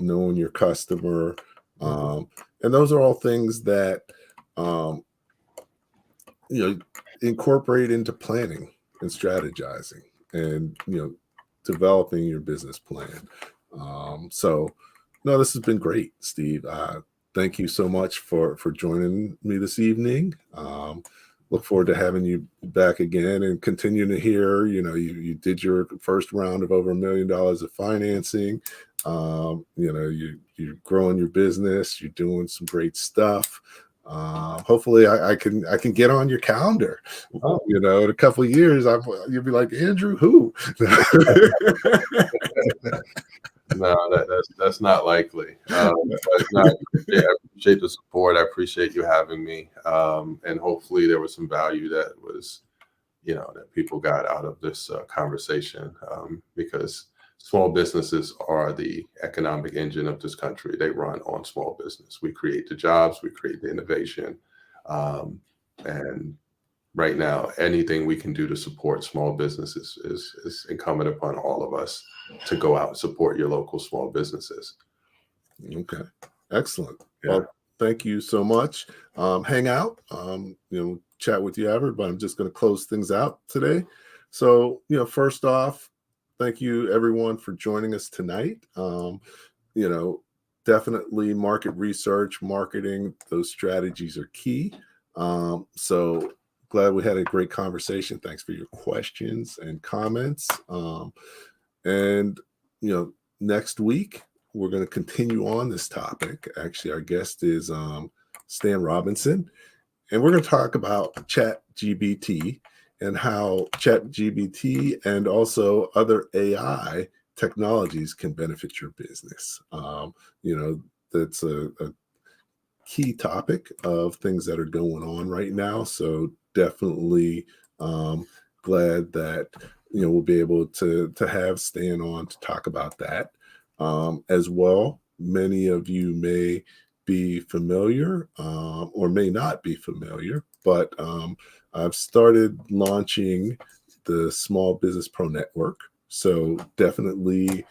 knowing your customer. And those are all things that, incorporate into planning and strategizing and, developing your business plan. This has been great, Steve. Thank you so much for joining me this evening. Look forward to having you back again and continuing to hear, you did your first round of over $1 million of financing. You're growing your business. You're doing some great stuff. Hopefully I can get on your calendar. In a couple of years, you'll be like, Andrew, who? No, that's not likely. But no, I appreciate the support. I appreciate you having me. And hopefully there was some value that was, that people got out of this conversation, because small businesses are the economic engine of this country. They run on small business. We create the jobs, we create the innovation. And right now, anything we can do to support small businesses is incumbent upon all of us to go out and support your local small businesses. Okay, excellent. Yeah. Well, thank you so much. Hang out, chat with you ever, but I'm just going to close things out today. So, first off, thank you everyone for joining us tonight. Definitely market research, marketing, those strategies are key. So glad we had a great conversation. Thanks for your questions and comments. Next week, we're going to continue on this topic. Actually, our guest is Stan Robinson, and we're going to talk about ChatGPT and how ChatGPT and also other AI technologies can benefit your business. That's a key topic of things that are going on right now. So definitely glad that we'll be able to have Stan on to talk about that as well. Many of you may be familiar or may not be familiar, but I've started launching the Small Business Pro Network. So definitely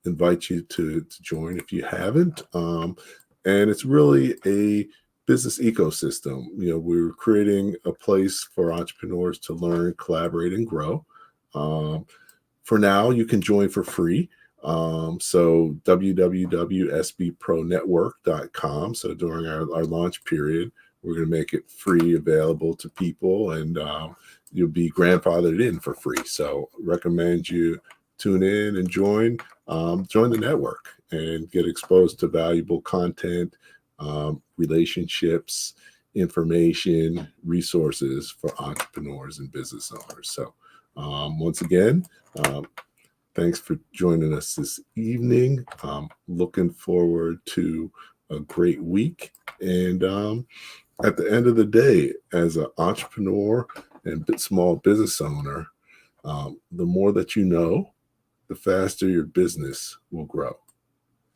invite you to join if you haven't. And it's really a business ecosystem. We're creating a place for entrepreneurs to learn, collaborate, and grow. For now, you can join for free. So www.sbpronetwork.com. So during our launch period, we're going to make it free, available to people, and you'll be grandfathered in for free. So recommend you tune in and join the network and get exposed to valuable content, relationships, information, resources for entrepreneurs and business owners. So once again, thanks for joining us this evening. Looking forward to a great week. And at the end of the day, as an entrepreneur and small business owner, the more that you know, the faster your business will grow.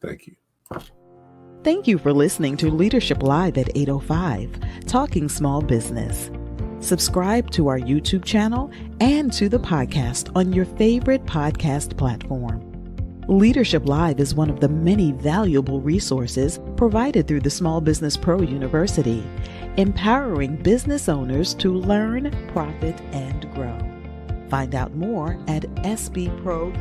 Thank you. Thank you for listening to Leadership Live at 8:05, Talking Small Business. Subscribe to our YouTube channel and to the podcast on your favorite podcast platform. Leadership Live is one of the many valuable resources provided through the Small Business Pro University, empowering business owners to learn, profit, and grow. Find out more at sbpro.u.com.